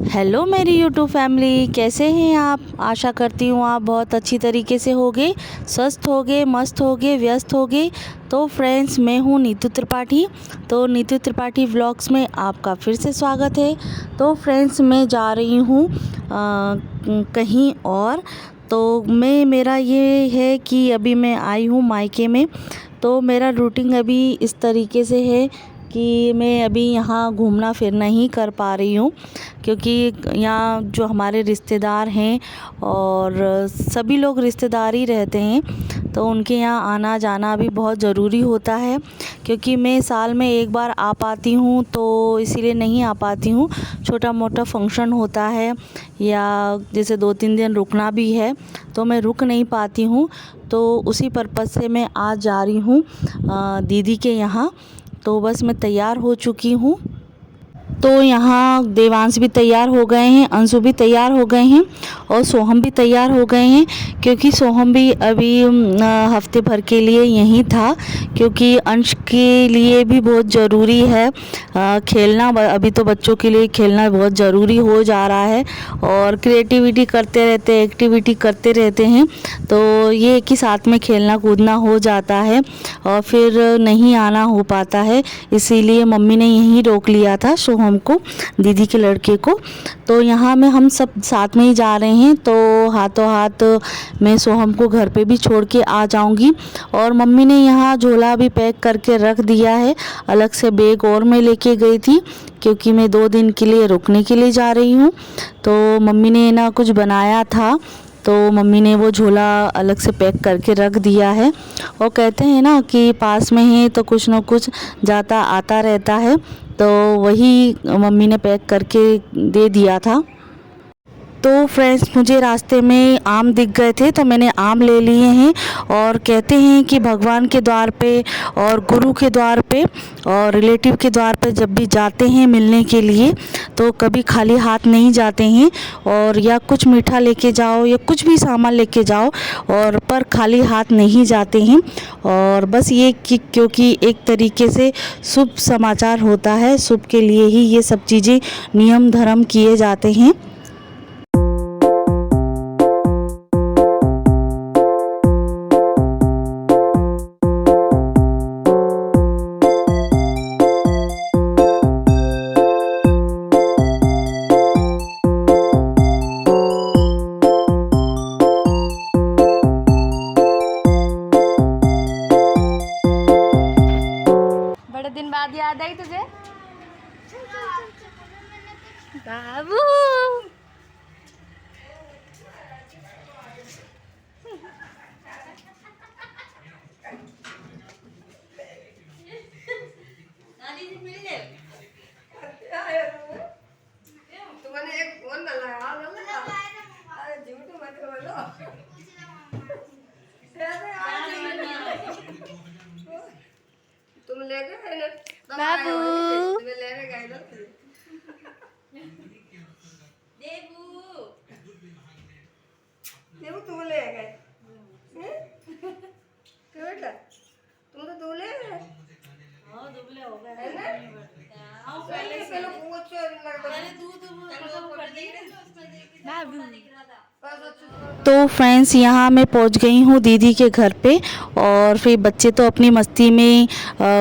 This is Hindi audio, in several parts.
हेलो मेरी यूट्यूब फैमिली, कैसे हैं आप। आशा करती हूँ आप बहुत अच्छी तरीके से होगे, स्वस्थ होगे, मस्त होगे, व्यस्त होगे। तो फ्रेंड्स, मैं हूँ नीतू त्रिपाठी। तो नीतू त्रिपाठी व्लॉग्स में आपका फिर से स्वागत है। तो फ्रेंड्स, मैं जा रही हूँ कहीं और। तो मेरा ये है कि अभी मैं आई हूँ मायके में। तो मेरा रूटीन अभी इस तरीके से है कि मैं अभी यहाँ घूमना फिरना ही कर पा रही हूँ, क्योंकि यहाँ जो हमारे रिश्तेदार हैं और सभी लोग रिश्तेदार ही रहते हैं, तो उनके यहाँ आना जाना भी बहुत ज़रूरी होता है। क्योंकि मैं साल में एक बार आ पाती हूँ, तो इसीलिए नहीं आ पाती हूँ। छोटा मोटा फंक्शन होता है या जैसे 2-3 दिन रुकना भी है, तो मैं रुक नहीं पाती हूँ। तो उसी पर्पज़ से मैं आज जा रही हूँ दीदी के यहाँ। तो बस मैं तैयार हो चुकी हूँ। तो यहाँ देवांश भी तैयार हो गए हैं, अंशु भी तैयार हो गए हैं और सोहम भी तैयार हो गए हैं। क्योंकि सोहम भी अभी हफ्ते भर के लिए यहीं था, क्योंकि अंश के लिए भी बहुत ज़रूरी है खेलना। अभी तो बच्चों के लिए खेलना बहुत ज़रूरी हो जा रहा है, और क्रिएटिविटी करते रहते, एक्टिविटी करते रहते हैं। तो ये कि साथ में खेलना कूदना हो जाता है और फिर नहीं आना हो पाता है। इसीलिए मम्मी ने यहीं रोक लिया था सोहम को, दीदी के लड़के को। तो यहाँ में हम सब साथ में ही जा रहे हैं। तो हाथों हाथ मैं सोहम को घर पे भी छोड़ के आ जाऊंगी। और मम्मी ने यहाँ झोला भी पैक करके रख दिया है। अलग से बैग और मैं लेके गई थी, क्योंकि मैं 2 दिन के लिए रुकने के लिए जा रही हूँ। तो मम्मी ने ना कुछ बनाया था, तो मम्मी ने वो झोला अलग से पैक करके रख दिया है। और कहते हैं ना कि पास में ही तो कुछ ना कुछ जाता आता रहता है, तो वही मम्मी ने पैक करके दे दिया था। तो फ्रेंड्स, मुझे रास्ते में आम दिख गए थे, तो मैंने आम ले लिए हैं। और कहते हैं कि भगवान के द्वार पे और गुरु के द्वार पे और रिलेटिव के द्वार पे जब भी जाते हैं मिलने के लिए, तो कभी खाली हाथ नहीं जाते हैं। और या कुछ मीठा लेके जाओ या कुछ भी सामान लेके जाओ, और पर खाली हाथ नहीं जाते हैं। और बस ये कि क्योंकि एक तरीके से शुभ समाचार होता है, शुभ के लिए ही ये सब चीज़ें नियम धर्म किए जाते हैं। बड़े दिन बाद याद आई तुझे बाबू। तुम ले गए ना बाबू तुम्हें लेने गए ना देबू तुम ले गए क्यों बेटा तुम तो दूल्हे हैं। हाँ दुबले हो गए है ना। हाँ पहले पूछ बाबू। तो फ्रेंड्स, यहाँ मैं पहुँच गई हूँ दीदी के घर पे। और फिर बच्चे तो अपनी मस्ती में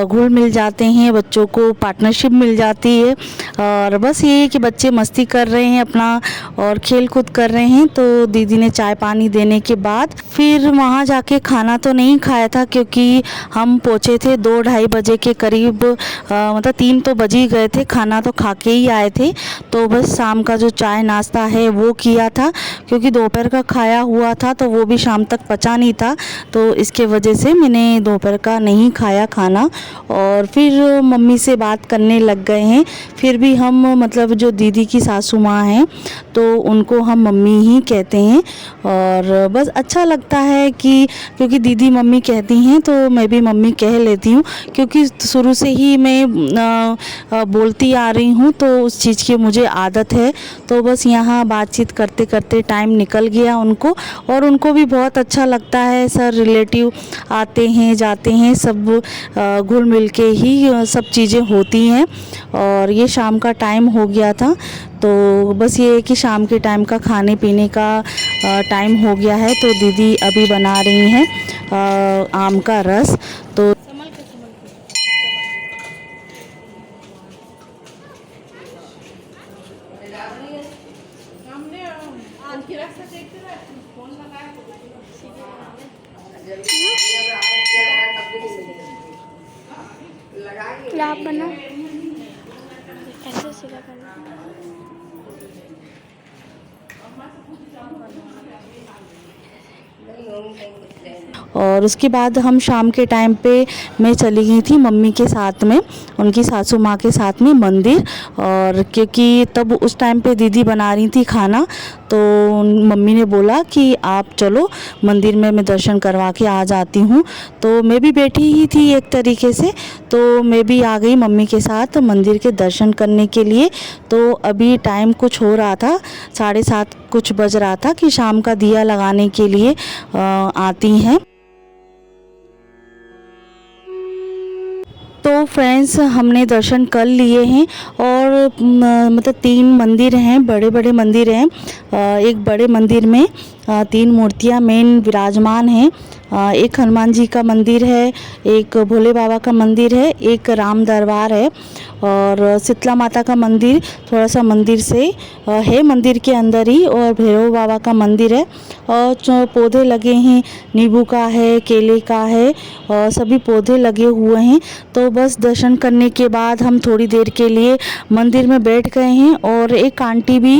घुल मिल जाते हैं, बच्चों को पार्टनरशिप मिल जाती है। और बस ये है कि बच्चे मस्ती कर रहे हैं अपना और खेल कूद कर रहे हैं। तो दीदी ने चाय पानी देने के बाद फिर वहाँ जाके खाना तो नहीं खाया था, क्योंकि हम पहुँचे थे 2-2:30 बजे के करीब। मतलब 3 तो बज ही गए थे, खाना तो खा के ही आए थे। तो बस शाम का जो चाय नाश्ता है वो किया था, क्योंकि दोपहर का खाया हुआ था तो वो भी शाम तक पचा नहीं था। तो इसके वजह से मैंने दोपहर का नहीं खाया खाना। और फिर मम्मी से बात करने लग गए हैं। फिर भी हम मतलब जो दीदी की सासू माँ हैं, तो उनको हम मम्मी ही कहते हैं। और बस अच्छा लगता है कि क्योंकि दीदी मम्मी कहती हैं, तो मैं भी मम्मी कह लेती हूँ, क्योंकि शुरू से ही मैं बोलती आ रही हूँ, तो उस चीज़ की मुझे आदत है। तो बस यहाँ बातचीत करते करते टाइम निकल गया उनको, और उनको भी बहुत अच्छा लगता है। सर रिलेटिव आते हैं जाते हैं, सब घुल मिल के ही सब चीज़ें होती हैं। और ये शाम का टाइम हो गया था, तो बस ये है कि शाम के टाइम का खाने पीने का टाइम हो गया है। तो दीदी अभी बना रही हैं आम का रस। तो आप बना ऐसे सीधा करना। और उसके बाद हम शाम के टाइम पे मैं चली गई थी मम्मी के साथ में, उनकी सासू माँ के साथ में मंदिर। और क्योंकि तब उस टाइम पे दीदी बना रही थी खाना, तो मम्मी ने बोला कि आप चलो मंदिर में, मैं दर्शन करवा के आ जाती हूँ। तो मैं भी बैठी ही थी एक तरीके से, तो मैं भी आ गई मम्मी के साथ मंदिर के दर्शन करने के लिए। तो अभी टाइम कुछ हो रहा था, 7:30 कुछ बज रहा था कि शाम का दिया लगाने के लिए आती हैं। तो फ्रेंड्स हमने दर्शन कर लिए हैं, और मतलब 3 मंदिर हैं, बड़े बड़े मंदिर हैं। एक बड़े मंदिर में 3 मूर्तियां मेन विराजमान हैं। एक हनुमान जी का मंदिर है, एक भोले बाबा का मंदिर है, एक राम दरबार है, और शीतला माता का मंदिर थोड़ा सा मंदिर से है, मंदिर के अंदर ही। और भैरव बाबा का मंदिर है, और जो पौधे लगे हैं, नींबू का है, केले का है, और सभी पौधे लगे हुए हैं। तो बस दर्शन करने के बाद हम थोड़ी देर के लिए मंदिर में बैठ गए हैं। और एक आंटी भी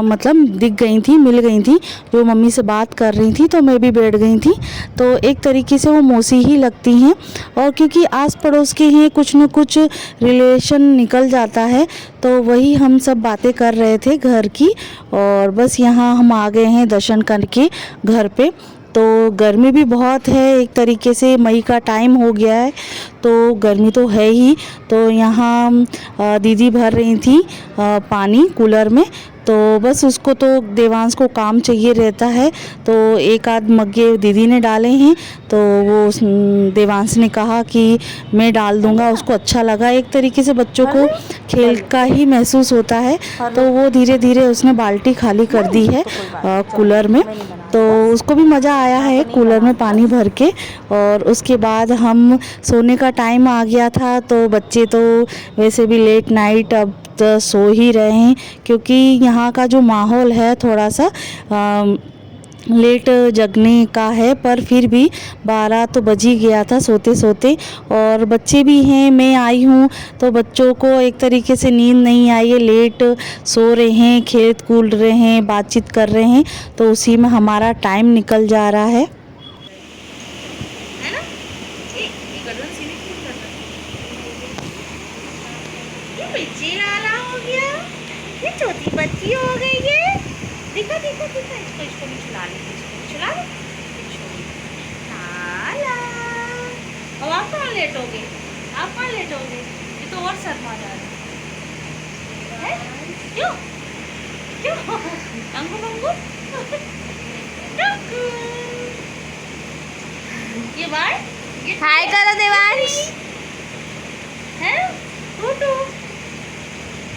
मतलब दिख गई थी, मिल गई थी, जो मम्मी से बात कर रही थी, तो मैं भी बैठ गई थी। तो एक तरीके से वो मौसी ही लगती हैं, और क्योंकि आस पड़ोस के हैं, कुछ न कुछ रिलेशन निकल जाता है। तो वही हम सब बातें कर रहे थे घर की। और बस यहाँ हम आ गए हैं दर्शन करके घर पे। तो गर्मी भी बहुत है, एक तरीके से मई का टाइम हो गया है, तो गर्मी तो है ही। तो यहाँ दीदी भर रही थी पानी कूलर में। तो बस उसको तो देवांश को काम चाहिए रहता है, तो एक आध मग्गे दीदी ने डाले हैं। तो वो देवांश ने कहा कि मैं डाल दूंगा, उसको अच्छा लगा। एक तरीके से बच्चों को खेल का ही महसूस होता है, तो वो धीरे धीरे उसने बाल्टी खाली कर दी है कूलर में। तो उसको भी मज़ा आया है कूलर में पानी भर के। और उसके बाद हम सोने का टाइम आ गया था, तो बच्चे तो वैसे भी लेट नाइट अब तो सो ही रहे हैं, क्योंकि यहाँ का जो माहौल है थोड़ा सा लेट जगने का है। पर फिर भी 12 तो बज ही गया था सोते सोते। और बच्चे भी हैं, मैं आई हूँ, तो बच्चों को एक तरीके से नींद नहीं आई है, लेट सो रहे हैं, खेल कूद रहे हैं, बातचीत कर रहे हैं। तो उसी में हमारा टाइम निकल जा रहा है। छोटी बच्ची हो गई है, देखो देखो देखो, इसको भी खिला ले, इसको भी खिला ले। अब आप कहाँ लेट हो गए, आप कहाँ लेट हो गए, ये तो और शर्मा जा रहा है। क्यों क्यों अंगू मंगू ये बाय, हाय करो देवांश है, टूटू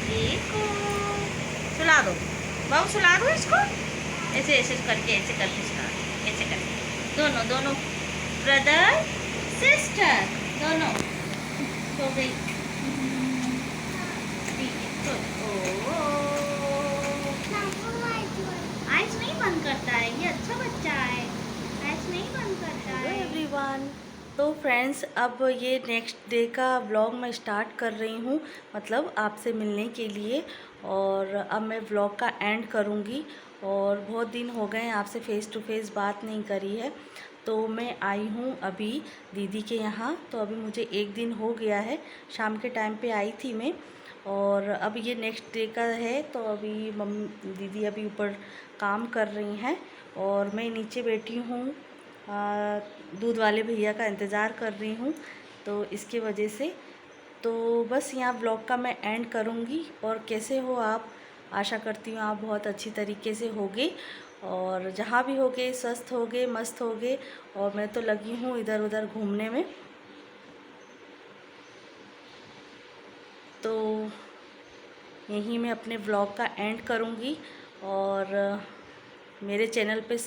देखो, सुला दो बाबू, सुला दो इसको, ऐसे ऐसे करके सुला दो, ऐसे करके। दोनों दोनों ब्रदर सिस्टर दोनों सो गई। आइस नहीं बंद करता है, ये अच्छा बच्चा है, आइस नहीं बंद करता है। एवरीवन, तो फ्रेंड्स अब ये नेक्स्ट डे का व्लॉग मैं स्टार्ट कर रही हूँ, मतलब आपसे मिलने के लिए। और अब मैं व्लॉग का एंड करूँगी। और बहुत दिन हो गए आपसे फ़ेस टू फेस बात नहीं करी है। तो मैं आई हूँ अभी दीदी के यहाँ, तो अभी मुझे 1 दिन हो गया है, शाम के टाइम पे आई थी मैं। और अब ये नेक्स्ट डे का है, तो अभी दीदी अभी ऊपर काम कर रही हैं, और मैं नीचे बैठी हूँ, दूध वाले भैया का इंतज़ार कर रही हूँ। तो इसकी वजह से तो बस यहाँ ब्लॉग का मैं एंड करूँगी। और कैसे हो आप, आशा करती हूँ आप बहुत अच्छी तरीके से होगे। और जहाँ भी होगे स्वस्थ होगे, मस्त होगे। और मैं तो लगी हूँ इधर उधर घूमने में। तो यहीं मैं अपने व्लॉग का एंड करूँगी। और मेरे चैनल पे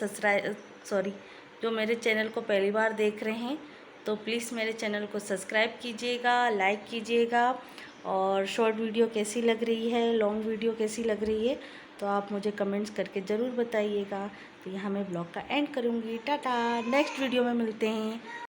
जो मेरे चैनल को पहली बार देख रहे हैं तो प्लीज़ मेरे चैनल को सब्सक्राइब कीजिएगा, लाइक कीजिएगा। और शॉर्ट वीडियो कैसी लग रही है, लॉन्ग वीडियो कैसी लग रही है, तो आप मुझे कमेंट्स करके ज़रूर बताइएगा। तो यहाँ मैं ब्लॉग का एंड करूँगी। टाटा, नेक्स्ट वीडियो में मिलते हैं।